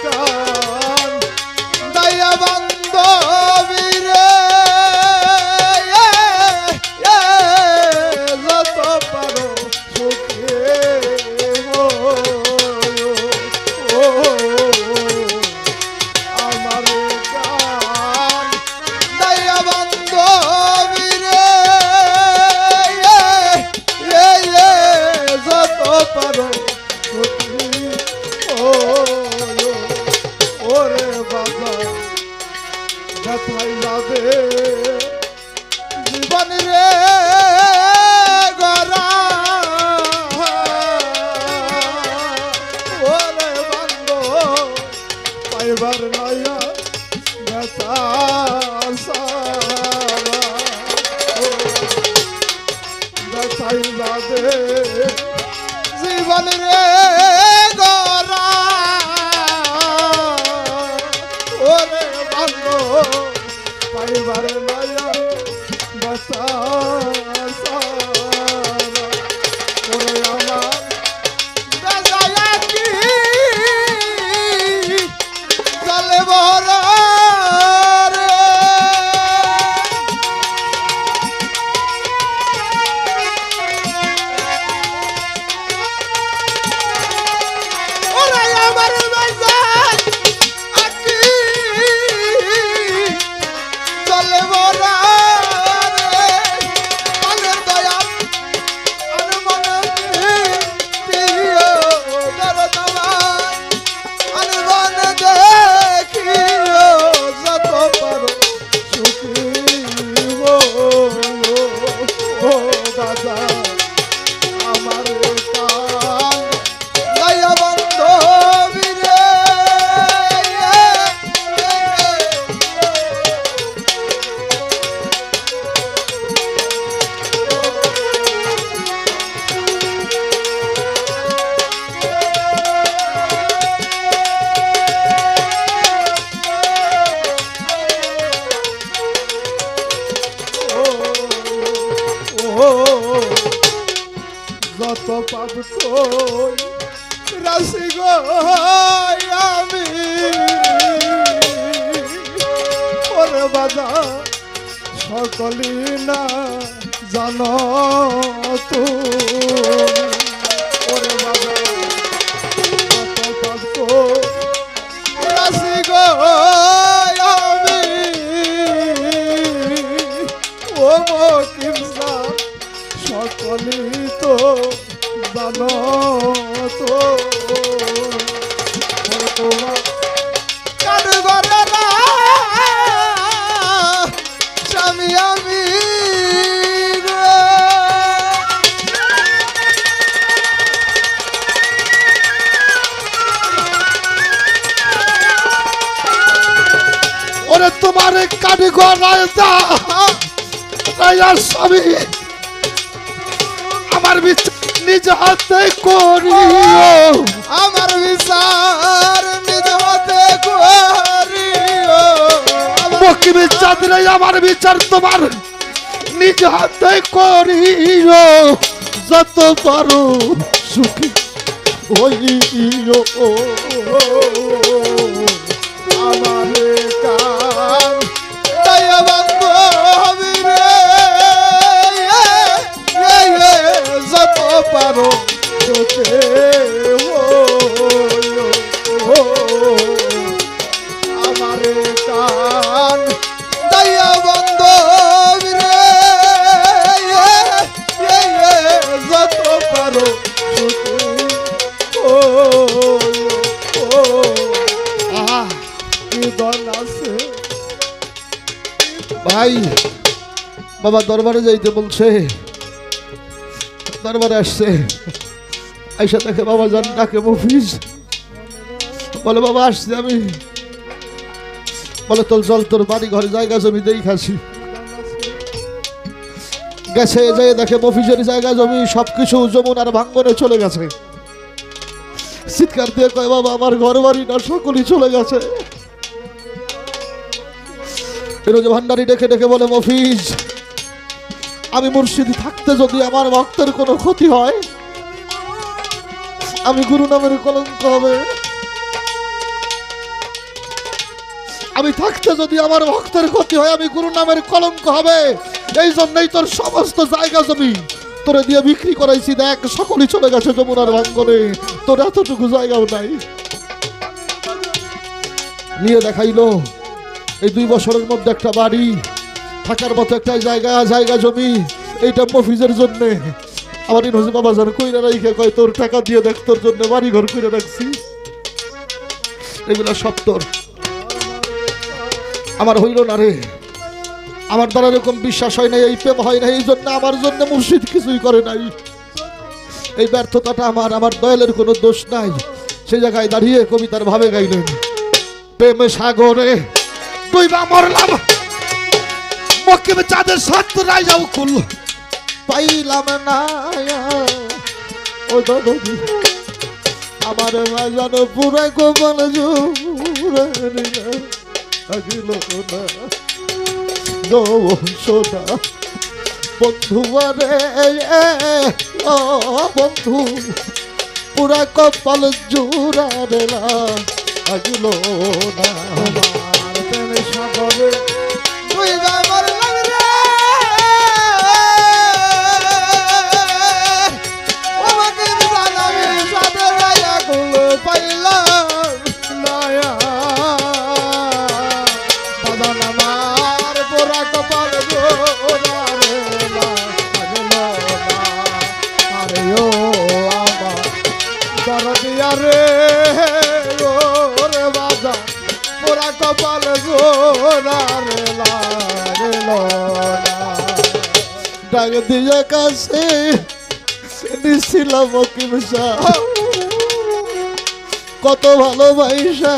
কান দয়া বান্ধবী রে, যত পারো সুখী। আমার কান দয়া বান্ধবী রে, যত পারো সুখী। ওরে বাবা ব্যথাই যাবে জীবন রে গরা, ওরে বান্ধব পাইবার নয়া ব্যথা সারা, ব্যথাই যাবে জীবন রে গরা, ওরে বান্ধব পাইবার নয়া ব্যথা সারা। ওরে কই রাশি গো আমি ওরে বাজার সকলি না জানো তুমি ওরে বাজার রাশি গো আমি ও মকিমসা সকলি তো জানো তো তোমার কাঠগড়েরা স্বামী আমি ওরে তোমার কারিগর রায়তা রায়ার স্বামী আমার বিচার নিজ হাতে করিও আমার বিচার নিজ হাতে করিও মকিমের চাঁদরে আমার বিচার তোমার নিজ হাতে করিও যত পারো সুখী হইও আমারে কান দয়া বান্ধবী রে যত পারো তোকে আমারে কান দয়া বান্ধবী রে যত পারো ভাই বাবা দরবারে যাইতে বলছে দরবারে আসছে আইসা দেখে বাবা জান ডাকে মফিজ বলে বাবা আসছে আমি বলে তোর চল তোর বাড়ি ঘরে জায়গা জমি দেই খাসি গেছে যে দেখে মফিজের জায়গা জমি সবকিছু যমুনার ভাঙ্গনে চলে গেছে চিৎকার দিয়ে কয় বাবা আমার ঘর বাড়ি না সকলই চলে গেছে ফিরোজ ভান্ডারী ডেকে ডেকে বলে মফিজ আমি মুর্শিদি থাকতে যদি আমার ভক্তের কোনো ক্ষতি হয় আমি গুরু নামের কলঙ্ক হবে আমি থাকতে যদি আমার ভক্তের ক্ষতি হয় আমি গুরু নামের কলঙ্ক হবে এই জন্যই তোর সমস্ত জায়গা জমি তোরে দিয়ে বিক্রি করাইছি দেখ সকলই চলে গেছে যমুনার ভাঙ্গনে তোর এতটুকু জায়গাও নাই নিয়ে দেখাইলো এই 2 বছরের মধ্যে একটা বাড়ি থাকার মতো একটা জায়গা জমি এইটা মফিজের জন্য আমার ইন বাবা জান কইরা রাইখে কয় তোর টাকা দিয়ে দেখ তোর জন্য বাড়ি ঘর করে রাখছি এগুলা সব তোর আমার হইল না রে আমার দ্বারা এরকম বিশ্বাস হয় নাই এই প্রেম হয় না এই জন্য আমার জন্য মুর্শিদ কিছুই করে নাই এই ব্যর্থতাটা আমার দয়ালের কোনো দোষ নাই সেই জায়গায় দাঁড়িয়ে কবিতার ভাবে গাইলেন প্রেম সাগরে তুইবা মরলাম মকিম চাঁদের সত্য রাই যাও কুল পাইলাম না ও দাদু আমার মাজানো পুরাই গোপাল জুড়ে আগিল না সোনা বন্ধু রে ও বন্ধু পুরা কপাল জুড়া রে আগিল না সাগরে তুই আমার রে আমাকে জানাবি সাথে রায়া গুলো পাইলাম নয়া বাদন আমার পোড়া কপাল গোরা রে আরে ও আমার দরদিয়া রে রে বাজা পোড়া কপাল গোরা রে ডাক দিয়ে কাছে নিছিলাম মকিমসা কত ভালোবাসা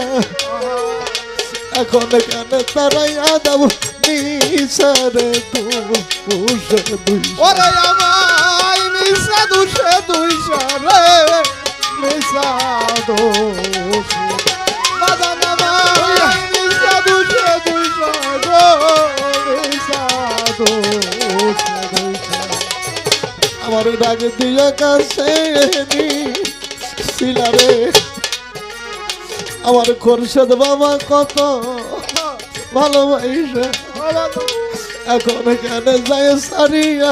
এখন কেন তারাই আদাব নিসারে দুষে দুই ওরে আমায় মিশা দুষে দুই সারে মিশা দোষ বাদান আমায় মিশা দুষে দুই সারে মিশা দোষ আমার ডাক দিয়ে কাছে শিলারে আমার খোরশেদ বাবা কত ভালোবাসে এখন কেন যায় সারিয়া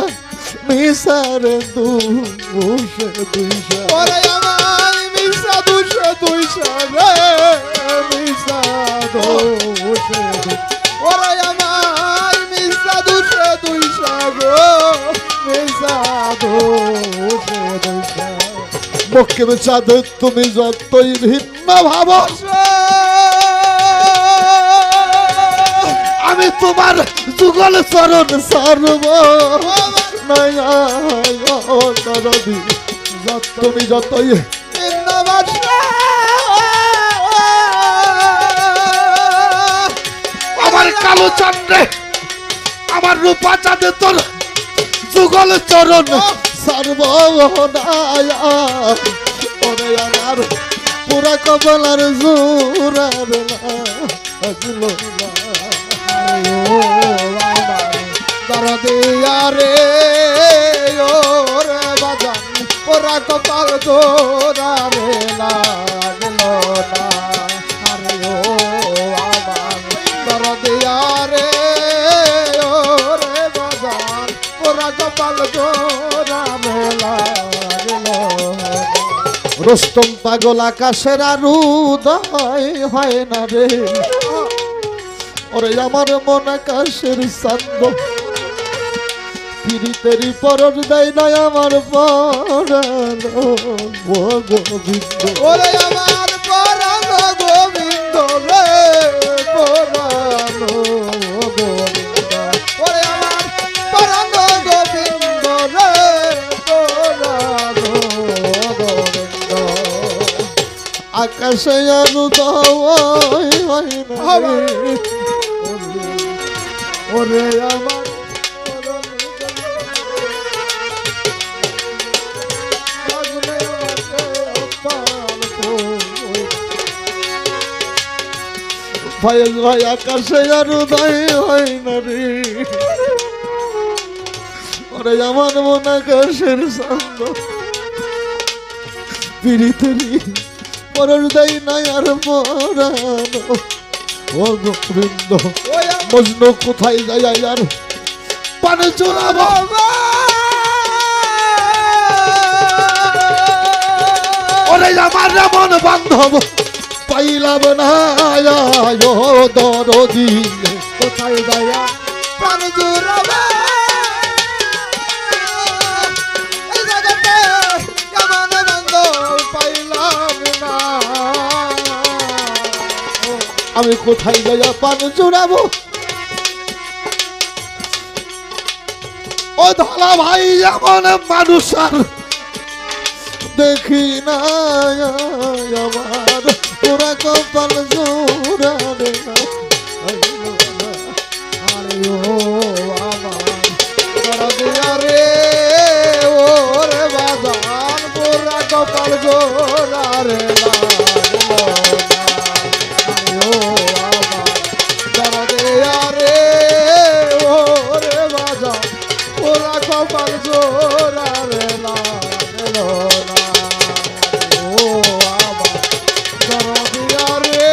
মিশারে দুশে দুইশা ওরে আমার মিশা দুশে দুইশা রে মিশা দুশে ওরে আমার মিশা দুশে দুইশা গো মিশা দুশে দুইশা বকের চাঁদ তুমি যতই ভিন্ন ভাবো আমি তোমার যুগল চরণ সর্ব তুমি যতই আমার কালো চন্দ্রে আমার রূপা চাঁদে তোর যুগল চরণ সর্বনায়া ওরে আমার পুরা কপালার জোরার লাগলো না দরদিয়া রে ওরে বাজান ওরা কপাল তোরা রে লাগলো না আরে ও আমার দরদিয়া রে ওরে বাজান ওরা কপাল তোরা রে লাগলো রোস্তম পাগল আকাশের আর উদয় হয় না রে ওরে আমার মন আকাশের চান্দ পিরিতেরি পরশ দেয় না আমার পরাণ ও গোবিন্দ ওরে আমার পরাণ গোবিন্দ রে পরাণ গোবিন্দ ওরে আমার পরাণ গোবিন্দ রে পরাণ গোবিন্দ আকাশে আর উদয় হয় না রে ওরে আমার ফয়েজ ভাই আকাশে আর উদয় হয় না রে ওরে আমার মন আকাশের সঙ্গ পিরিতেরি পরশ দেয় না আর পরাণ ও গোবিন্দ মজনু কোথায় যায় আর পানে চোরাবো ওরে আমার এমন বান্ধব পাইলাম না দরদি কোথায় দয়া প্রাণ জুড়াবে এই জগতে কেমন বন্ধ পাইলাম না আমি কোথায় যাইয়া পান চুরাবো ও ধলা ভাই এমন মানুষ আর দেখি না আমার পুরা কপাল জোড়াবে না আরে ও আমার দরদিয়া রে ওরে বাজান পুরা কপাল জোড়া রে লাগলো না আরে ও আমার দরদিয়া রে ওরে বাজান পুরা কপাল জোড়া রে লাগলো না ও আমার দরদিয়া রে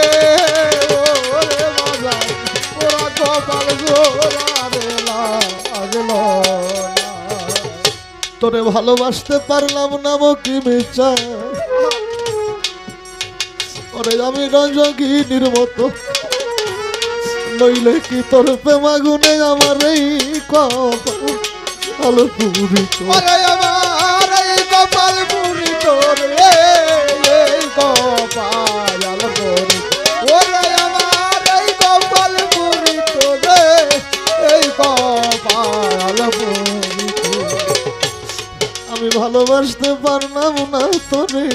ওরে বাজান পুরা কপাল জোড়া রে লাগলো না তোরে ভালোবাসতে পারলাম না কি বেচা ওরে আমি রজগীর মতো নইলে কি তোর প্রেমাগুনে আমার এই কপাল পুরিত ওরে আমার এই কপাল পুরিত রে এই কপাল পুরিত ওরে আমার এই কপাল পুরিত রে এই কপাল পুরিত আমি ভালোবাসতে পারলাম না তোরে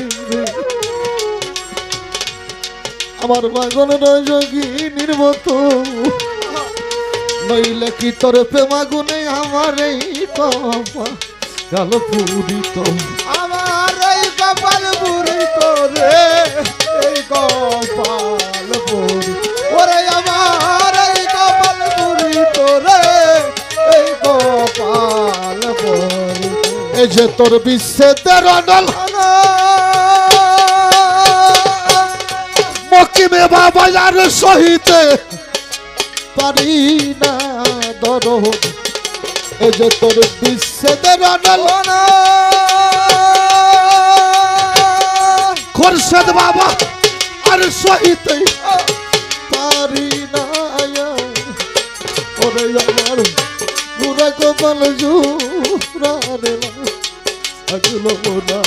আমার পাগল রজগীর মতো নইলে কি তোর প্রেমাগুনে আমার এই কপাল পুরিত আমার এই কপাল পুরিত রে এই কপাল পুরিত ওরে আমার এই কপাল পুরিত রে এই কপাল পুরিত এই যে তোর বিচ্ছেদের অনল মকিমে বাবা আর সহিতে পারি না দরদ এই যে তোর বিচ্ছেদের অনল খোরশেদ বাবা আর সহিতে পারি না ওরে আমার পুরা কপাল জুড়ারে আগলো না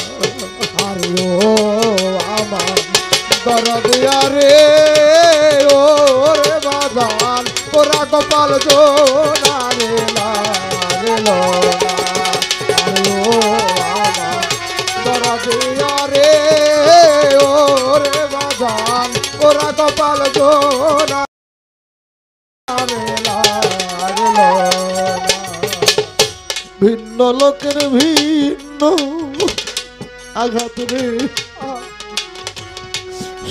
আরে ও আমার দরদিয়া রে ও রে বাজান ওরা কপাল জোনারে লাগলো না আরে ও আমার দরদিয়া রে ও রে বাজান ওরা কপাল জোনারে লাগলো না ভিন্ন লোকের ভিন্ন আঘাত রে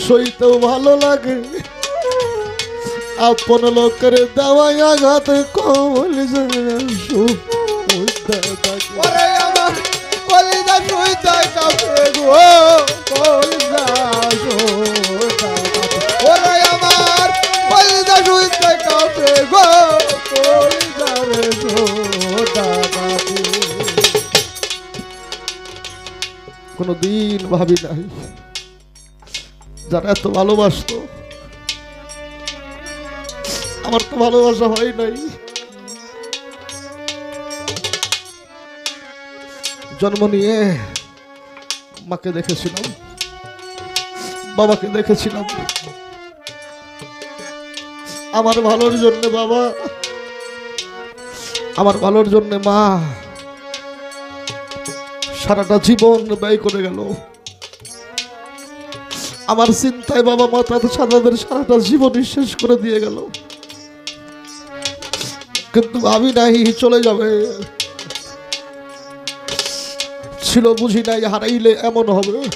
সইতেও ভালো লাগে আপন লোকের দেওয়ায় আঘাত কমল ওরে আমার কলিজা শুইতে কাঁপে গো কলিজা শুইতে ওরে আমার কলিজা শুইতে কাঁপে গো কলিজা রে কোনদিন ভাবি নাই যারা এত ভালোবাসতো আমার তো ভালোবাসা হয় নাই জন্ম নিয়ে মাকে দেখেছিলাম বাবাকে দেখেছিলাম আমার ভালোর জন্য বাবা আমার ভালোর জন্য মা সারাটা জীবন ব্যয় করে গেল আমার চিন্তায় বাবা মাতা সাদাদের সারাটা জীবনই শেষ করে দিয়ে গেল কিন্তু ভাবি নাই চলে যাবে ছিল বুঝি নাই হারাইলে এমন হবে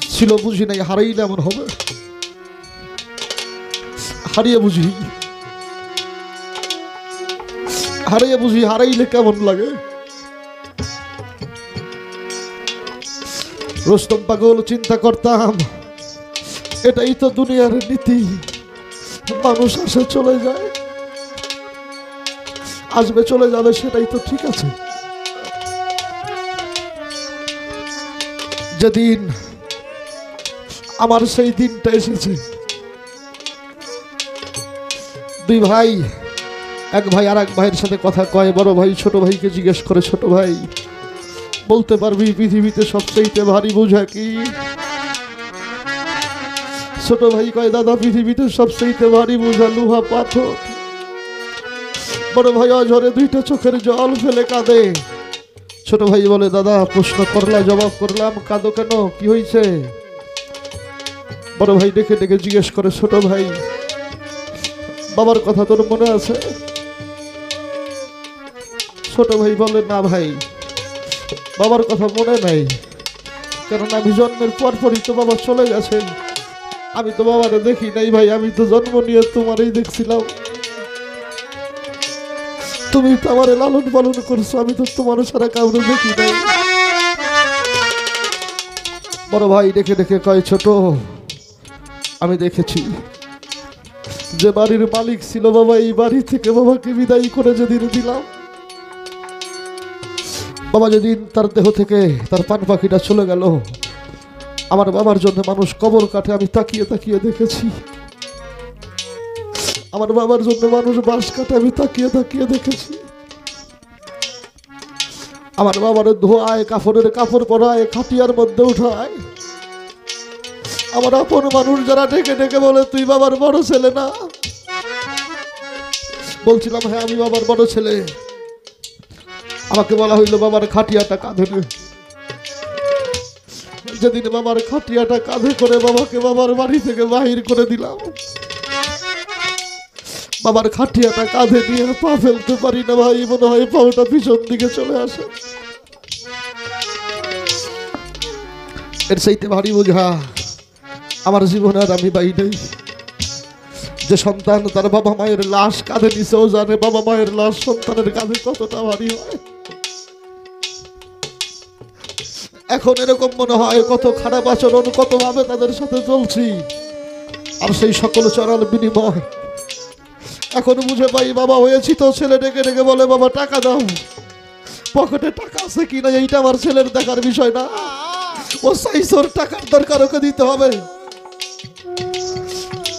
ছিল বুঝি নাই হারাইলে এমন হবে হারিয়ে বুঝি হারাইলে কেমন লাগে রোস্তম পাগল চিন্তা করতাম এটাই তো দুনিয়ার নীতি মানুষ আসে চলে যায় আসবে চলে যাবে সেটাই তো ঠিক আছে যেদিন আমার সেই দিনটা এসেছে দুই ভাই এক ভাই আর এক ভাইয়ের সাথে কথা কয় বড় ভাই ছোট ভাইকে জিজ্ঞেস করে ছোট ভাই বলতে পারবি পৃথিবীতে সবচেয়ে ভারী বোঝা কি ছোট ভাই কয় দাদা পৃথিবীতে সবচেয়ে ভারী বোঝা লোহা পাথর বড় ভাই অঝরে দুইটা চোখের জল ফেলে কাঁদে ছোট ভাই বলে দাদা প্রশ্ন করলা জবাব করলাম কাঁদো কেন কি হয়েছে বড় ভাই ডেকে ডেকে জিজ্ঞেস করে ছোট ভাই বাবার কথা তোর মনে আছে ছোট ভাই বলে না ভাই বাবার কথা মনে নাই কারণ আমি জন্মের পরপরই তো বাবা চলে গেছেন আমি তো বাবারে দেখি নাই ভাই আমি তো জন্ম নিয়ে তোমারই দেখছিলাম তুমি তো আমার লালন পালন করছো আমি তো তোমার সারা কাউরে দেখি নাই বড় ভাই দেখে দেখে কয় ছোট আমি দেখেছি যে বাড়ির মালিক ছিল বাবা এই বাড়ি থেকে বাবাকে বিদায় করে যেদিন দিলাম বাবা যেদিন তার দেহ থেকে তার পান পাখিটা চলে গেল আমার বাবার জন্য মানুষ কবর কাটে আমি তাকিয়ে তাকিয়ে দেখেছি আমার বাবার জন্য মানুষ বাঁশ কাটে আমি তাকিয়ে তাকিয়ে দেখেছি আমার বাবার ধোয়ায় কাপড়ের কাপড় পরায় খাটিয়ার মধ্যে উঠায় আমার আপন মানুষ যারা ডেকে ডেকে বলে তুই বাবার বড় ছেলে না বলছিলাম হ্যাঁ আমি বাবার বড় ছেলে আমাকে বলা হইল বাবার খাটিয়াটা কাঁধে নে যেদিন বাবার খাটিয়াটা কাঁধে করে বাবাকে বাবার বাড়ি থেকে বাহির করে দিলাম বাবার খাটিয়াটা কাঁধে নিয়ে পা ফেলতে পারি না ভাই মনে হয় পাওটা পিছন দিকে চলে আসে এর চাইতে ভারী বোঝা আমার জীবনে আর আমি পাই নাই যে সন্তান তার বাবা মায়ের লাশ কাঁধে নিচেও জানে বাবা মায়ের লাশ সন্তানের কাঁধে কতটা ভারী হয় এখন এরকম মনে হয় কত খারাপ আচরণ, কত ভাবে তাদের সাথে চলছি, আর সেই সকল চরাল বিনিময় এখন বুঝে পাই। বাবা হয়েছি তো ছেলে ডেকে ডেকে বলে বাবা টাকা দাও, পকেটে টাকা আছে কিনা এইটা আমার ছেলের দেখার বিষয় না, ও চাইছোর টাকার দরকার, ওকে দিতে হবে।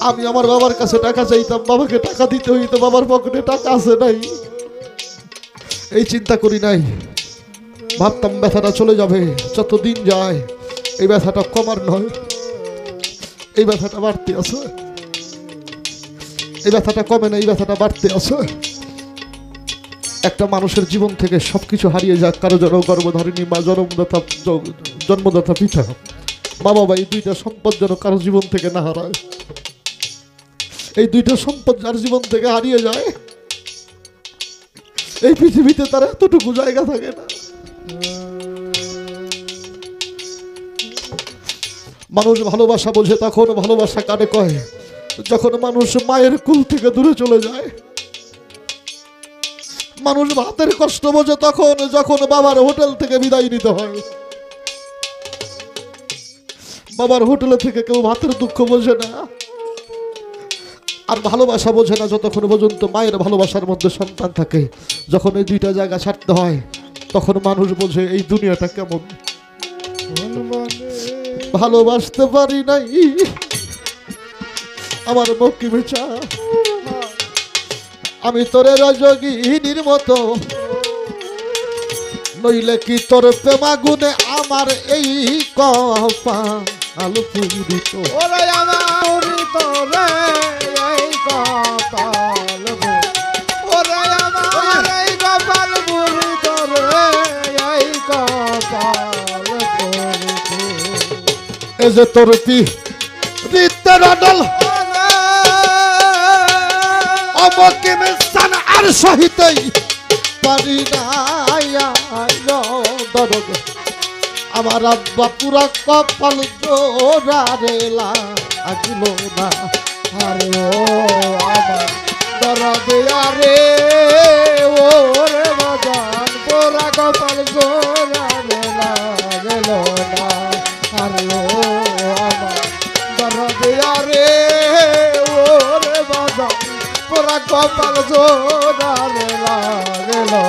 আমি আমার বাবার কাছে টাকা চাইতাম, বাবাকে টাকা দিতে হইতো, বাবার পকেটে টাকা আছে নাই, এই চিন্তা করি নাই। ভাবতাম ব্যথাটা চলে যাবে, যত দিন যায় এই ব্যথাটা কমার নয়, এই ব্যথাটা বাড়তে আছে, এই ব্যথাটা কমে না, এই ব্যথাটা বাড়তে আছে। একটা মানুষের জীবন থেকে সবকিছু হারিয়ে যাক, কারো জন্য গর্ভধারিণী মা, জন্মদাতা পিতা, মা বাবা, এই দুইটা সম্পদ যেন কারো জীবন থেকে না হারায়। এই দুইটা সম্পদ যার জীবন থেকে হারিয়ে যায়, এই পৃথিবীতে তার এতটুকু জায়গা থাকে না। মানুষ ভালোবাসা বোঝে তখন, ভালোবাসা কানে কয় যখন মানুষ মায়ের কুল থেকে দূরে চলে যায়। মানুষ ভাতের কষ্ট বোঝে তখন, যখন বাবার হোটেল থেকে বিদায় নিতে হয়। বাবার হোটেলে থেকে কেউ ভাতের দুঃখ বোঝে না, আর ভালোবাসা বোঝে না যতক্ষণ পর্যন্ত মায়ের ভালোবাসার মধ্যে সন্তান থাকে। যখন এই দুইটা জায়গা ছাড়তে হয় তখন মানুষ বোঝে এই দুনিয়াটা কেমন। ভালোবাসতে পারি নাই আমার মক্কি বেচা, আমি তোরে রজগিনীর মতো, নইলে কি তোর প্রেমাগুনে আমার এই কপাল পুরিত। ওরে আমার তোরে এই কপাল, ওরে আমার এই কপাল বুড়ি তোরে এই কপাল পুরিত। এ যে তোর রীতের অডল অমকে মেসান আর সহিতেই পারি না দরদ। আমার আব্বা পুরা কপাল জোড়া রেলা আগল না, আরে ও আমার দরদে আরে ওরে বাজান পোড়া কপাল জোড়া মেলা গেল না। আরে ও আমার দরদে আরে ওরে বাজান পোড়া কপাল জোড়া মেলা গেল না।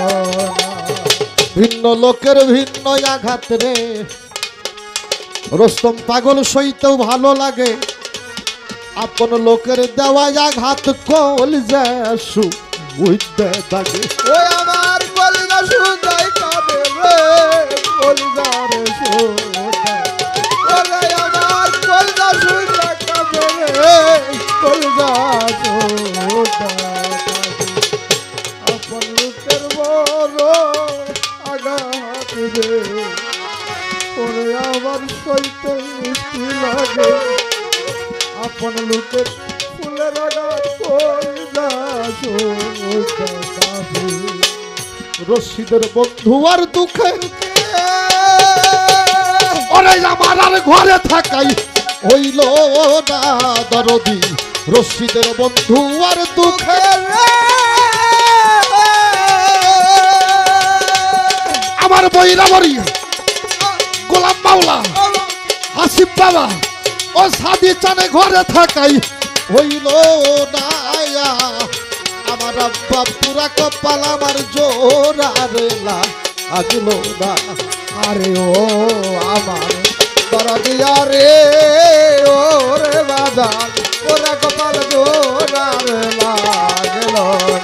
ভিন্ন লোকের ভিন্ন আঘাত রে রস্তম পাগল সইতেও ভালো লাগে, আপন লোকের দেওয়া আঘাত কলজাসু বুঝতে থাকে। ওই আমার কলিজা সুদাই কাঁদে রে, কলিজা রে সুদাই, ওরে আমার কলিজা সুদাই কাঁদে রে, কলিজা সুদাই। আপন লোকের বড় আঘাত রে, ওরে আমার সইতে মিষ্টি লাগে, আপন লোকের ফুলের আঘাত কলিজা সুদাই। রশিদের বন্ধু আর দুঃখে ওরে আমার আর ঘরে থাকাই হইল না দরদি। রশিদের বন্ধু আর দুঃখে আমার বৈরাবরী গোলাম মাওলা হাসিব বাবা ও সাদি চানে ঘরে থাকাই হইল না। আমার আব্বা পুরা কপাল আমার জোড়া রেলা আগলো না। আরে ও আমার দরদিয়া রে ওরে বাজান ওরা কপাল জোড়ার লাগল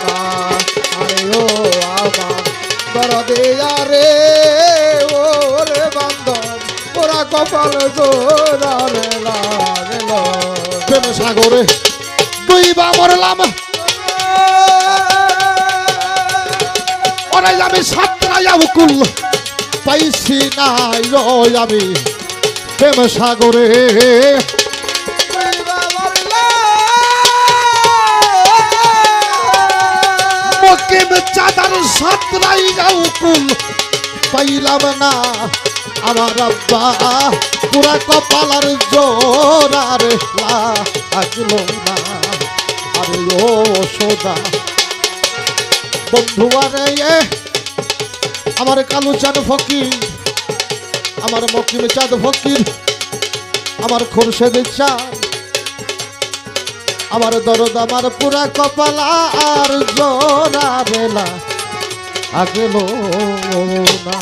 না। আরে ও আমার দরদিয়া রে ওরে বান্ধব ওরা কপাল জোড়ার লাগল। প্রেম সাগরে দুইবা মরলাম, ওরাই আমি সাতরাইয়া উকুল পাইছি নাই রয় আমি প্রেম সাগরে। মকিম চাঁদার সাতরাইয়া উকুল পাইলাম না, আমার আব্বা পুরা কপালার জোরার লাগলো না। আরে ও সোদা বন্ধু আরে আমার কালু চান ফকির আমার মকিম চাঁদ ফকির, আমার খুরশেদ চাঁদ, আমার দরদ, আমার পুরা কপালা আর জোড়া বেলা আগেলো না।